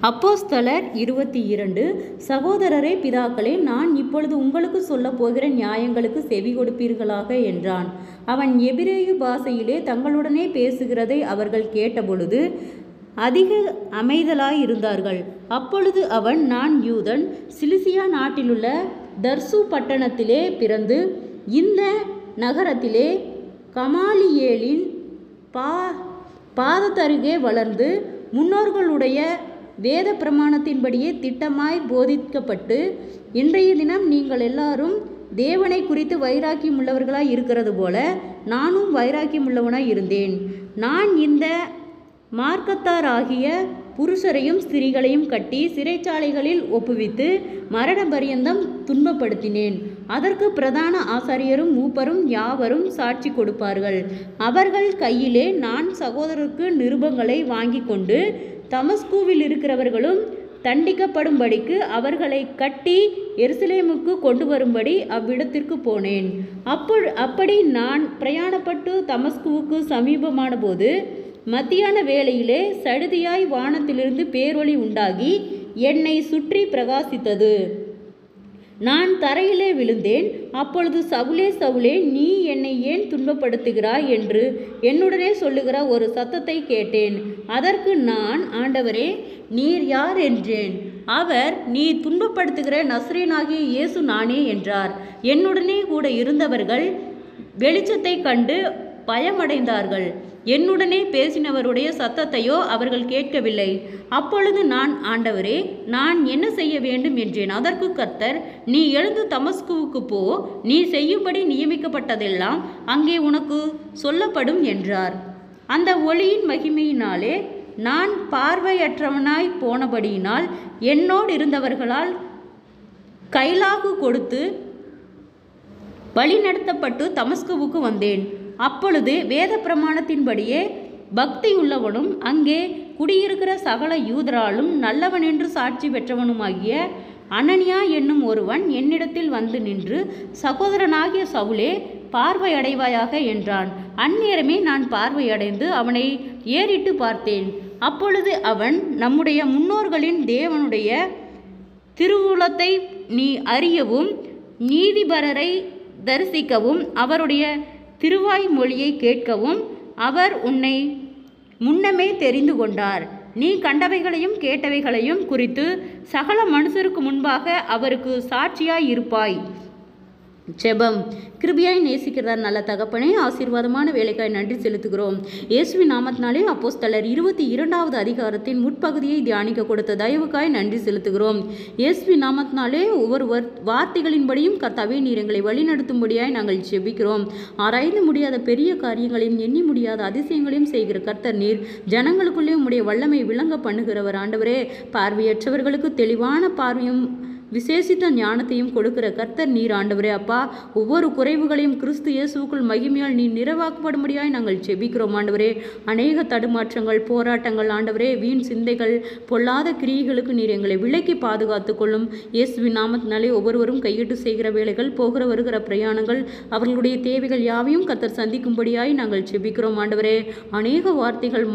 அப்போஸ்தலர் 22. சகோதரரே, பிதாக்களே, நான் இப்பொழுது உங்களுக்கு சொல்லப் போகிற நியாயங்களுக்கு செவி கொடுப்பீர்களாக என்றான். அவன் எபிரேய பாஷையிலே தங்களுடனே பேசுகிறதை அவர்கள் கேட்டபொழுது அதிக அமைதலாயிருந்தார்கள். அப்பொழுது அவன், நான் யூதன், சிலிசியா நாட்டிலுள்ள தர்சு பட்டணத்திலே பிறந்து இந்த நகரத்திலே கமாலியேலின் பாதத்தருகே வளர்ந்து முன்னோர்களுடைய வேத பிரமாணத்தின்படியே திட்டமாய் போதிக்கப்பட்டு, இன்றைய தினம் நீங்கள் எல்லாரும் தேவனை குறித்து வைராக்கியம் உள்ளவர்களாய் இருக்கிறது போல நானும் வைராக்கியம் உள்ளவனாய் இருந்தேன். நான் இந்த மார்க்கத்தாராகிய புருஷரையும் ஸ்திரீகளையும் கட்டி சிறைச்சாலைகளில் ஒப்புவித்து மரண பரியந்தம் துன்பப்படுத்தினேன். அதற்கு பிரதான ஆசாரியரும் மூப்பரும் யாவரும் சாட்சி கொடுப்பார்கள். அவர்கள் கையிலே நான் சகோதரருக்கு நிருபங்களை வாங்கி கொண்டு தமஸ்குவில் இருக்கிறவர்களும் தண்டிக்கப்படும்படிக்கு அவர்களை கட்டி எருசலேமுக்கு கொண்டு வரும்படி அவ்விடத்திற்கு போனேன். அப்படி நான் பிரயாணப்பட்டு தமஸ்குவுக்கு சமீபமான போது மத்தியான வேளையிலே சடுதியாய் வானத்திலிருந்து பேரொளி உண்டாகி என்னை சுற்றி பிரகாசித்தது. நான் தரையிலே விழுந்தேன். அப்பொழுது, சவுலே, சவுலே, நீ என்னை ஏன் துன்பப்படுத்துகிறாய் என்று என்னுடனே சொல்லுகிற ஒரு சத்தத்தை கேட்டேன். அதற்கு நான், ஆண்டவரே, நீர் யார் என்றேன். அவர், நீ துன்பப்படுத்துகிற நசரேயனாகிய இயேசு நானே என்றார். என்னுடனே கூட இருந்தவர்கள் வெளிச்சத்தை கண்டு பயமடைந்தார்கள். என்னுடனே பேசினவருடைய சத்தத்தையோ அவர்கள் கேட்கவில்லை. அப்பொழுது நான், ஆண்டவரே, நான் என்ன செய்ய வேண்டும் என்றேன். அதற்கு கர்த்தர், நீ எழுந்து தமஸ்குவுக்கு போ, நீ செய்யும்படி நியமிக்கப்பட்டதெல்லாம் அங்கே உனக்கு சொல்லப்படும் என்றார். அந்த ஒளியின் மகிமையினாலே நான் பார்வையற்றவனாய் போனபடியினால் என்னோடு இருந்தவர்களால் கைலாகு கொடுத்து வழிநடத்தப்பட்டு தமஸ்குவுக்கு வந்தேன். அப்பொழுது வேத பிரமாணத்தின்படியே பக்தியுள்ளவனும் அங்கே குடியிருக்கிற சகல யூதராலும் நல்லவன் என்று சாட்சி பெற்றவனுமாகிய அனனியா என்னும் ஒருவன் என்னிடத்தில் வந்து நின்று, சகோதரனாகிய சவுலே, பார்வையடைவாயாக என்றான். அந்நேரமே நான் பார்வையடைந்து அவனை ஏறிட்டு பார்த்தேன். அப்பொழுது அவன், நம்முடைய முன்னோர்களின் தேவனுடைய திருவுளத்தை நீ அறியவும் நீதிபரரை தரிசிக்கவும் அவருடைய திருவாய் மொழியை கேட்கவும் அவர் உன்னை முன்னமே தெரிந்து கொண்டார். நீ கண்டவைகளையும் கேட்டவைகளையும் குறித்து சகல மனுஷருக்கு முன்பாக அவருக்கு சாட்சியாய் இருப்பாய். ஜெபம். கிருபையாய் நேசிக்கிறதார் நல்ல தகப்பனே, ஆசீர்வாதமான வேலைக்காய் நன்றி செலுத்துகிறோம். இயேசுவின் நாமத்தினாலே அப்போஸ்தலர் 22வது அதிகாரத்தின் முற்பகுதியை தியானிக்க கொடுத்த தயவுக்காய் நன்றி செலுத்துகிறோம். இயேசுவின் நாமத்தினாலே ஒவ்வொரு வார்த்தைகளின்படியும் கர்த்தாவே நீர் எங்களை வழிநடத்தும்படியாய் நாங்கள் ஜெபிக்கிறோம். ஆராய்ந்து முடியாத பெரிய காரியங்களையும் எண்ணி முடியாத அதிசயங்களையும் செய்கிற கர்த்தர் நீர். ஜனங்களுக்குள்ளே உம்முடைய வல்லமை விளங்க பண்ணுகிறவர். ஆண்டவரே, பார்வையற்றவர்களுக்கு தெளிவான பார்வையும் விசேஷித்த ஞானத்தையும் கொடுக்கிற கர்த்தர் நீர். ஆண்டவரே, அப்பா, ஒவ்வொரு குறைவுகளையும் கிறிஸ்து இயேசுவுக்குள் மகிமையால் நீ நிறைவாக்கப்படும்படியாய் நாங்கள் ஜெபிக்கிறோம். ஆண்டவரே, அநேக தடுமாற்றங்கள், போராட்டங்கள், ஆண்டவரே, வீண் சிந்தைகள், பொல்லாத கிரியைகளுக்கு நீர் எங்களை விலக்கி பாதுகாத்து கொள்ளும். இயேசுவின் நாமத்தினாலே ஒவ்வொருவரும் கையிட்டு செய்கிற வேலைகள், போகிற வருகிற பிரயாணங்கள், அவர்களுடைய தேவைகள் யாவையும் கர்த்தர் சந்திக்கும்படியாய் நாங்கள் ஜெபிக்கிறோம். ஆண்டவரே, அநேக வார்த்தைகள்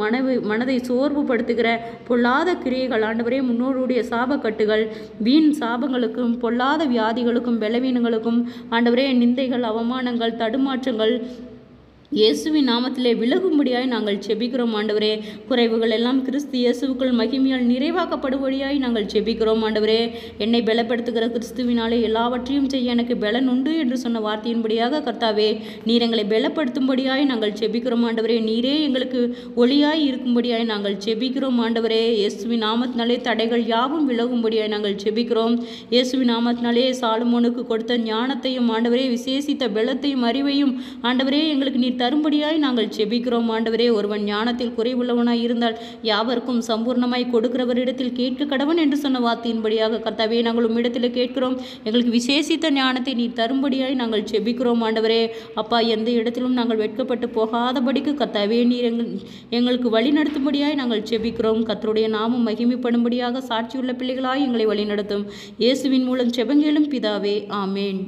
மனதை சோர்வுபடுத்துகிற பொல்லாத கிரியைகள், ஆண்டவரே, முன்னோருடைய சாபக்கட்டுகள், வீண் சாபங்களுக்கும் பொல்லாத வியாதிகளுக்கும் பலவீனங்களுக்கும், ஆண்டவரே, நிந்தைகள், அவமானங்கள், தடுமாற்றங்கள் இயேசுவின் நாமத்திலே விலகும்படியாய் நாங்கள் ஜெபிக்கிறோம். ஆண்டவரே, குறைவுகள் எல்லாம் கிறிஸ்து இயேசுவுக்குள் மகிமையால் நிறைவாக்கப்படும்படியாய் நாங்கள் ஜெபிக்கிறோம். ஆண்டவரே, என்னை பலப்படுத்துகிற கிறிஸ்துவினாலே எல்லாவற்றையும் செய்ய எனக்கு பலன் உண்டு என்று சொன்ன வார்த்தையின்படியாக கர்த்தாவே நீர் எங்களை பலப்படுத்தும்படியாய் நாங்கள் ஜெபிக்கிறோம். ஆண்டவரே, நீரே எங்களுக்கு ஒளியாய் இருக்கும்படியாய் நாங்கள் ஜெபிக்கிறோம். ஆண்டவரே, இயேசுவின் நாமத்தினாலே தடைகள் யாவும் விலகும்படியாய் நாங்கள் ஜெபிக்கிறோம். இயேசுவின் நாமத்தினாலே சாலமோனுக்கு கொடுத்த ஞானத்தையும், ஆண்டவரே, விசேஷித்த பலத்தையும் அறிவையும், ஆண்டவரே, எங்களுக்கு நீர் தரும்படியாய் நாங்கள் ஜெபிக்கிறோம். ஆண்டவரே, ஒருவன் ஞானத்தில் குறைவுள்ளவனாய் இருந்தால் யாவருக்கும் சம்பூர்ணமாய் கொடுக்கிறவரிடத்தில் கேட்க கடவன் என்று சொன்ன வார்த்தையின்படியாக கர்த்தாவே நாங்கள் உம்மிடத்தில் கேட்கிறோம். எங்களுக்கு விசேஷித்த ஞானத்தை நீர் தரும்படியாய் நாங்கள் ஜெபிக்கிறோம். ஆண்டவரே, அப்பா, எந்த இடத்திலும் நாங்கள் வெட்கப்பட்டு போகாதபடிக்கு கர்த்தாவே நீர் எங்களுக்கு வழி நடத்தும்படியாய் நாங்கள் ஜெபிக்கிறோம். கர்த்தருடைய நாமம் மகிமைப்படும்படியாக சாட்சியுள்ள பிள்ளைகளாய் எங்களை வழிநடத்தும். இயேசுவின் மூலம் ஜெபங்கேளும் பிதாவே, ஆமேன்.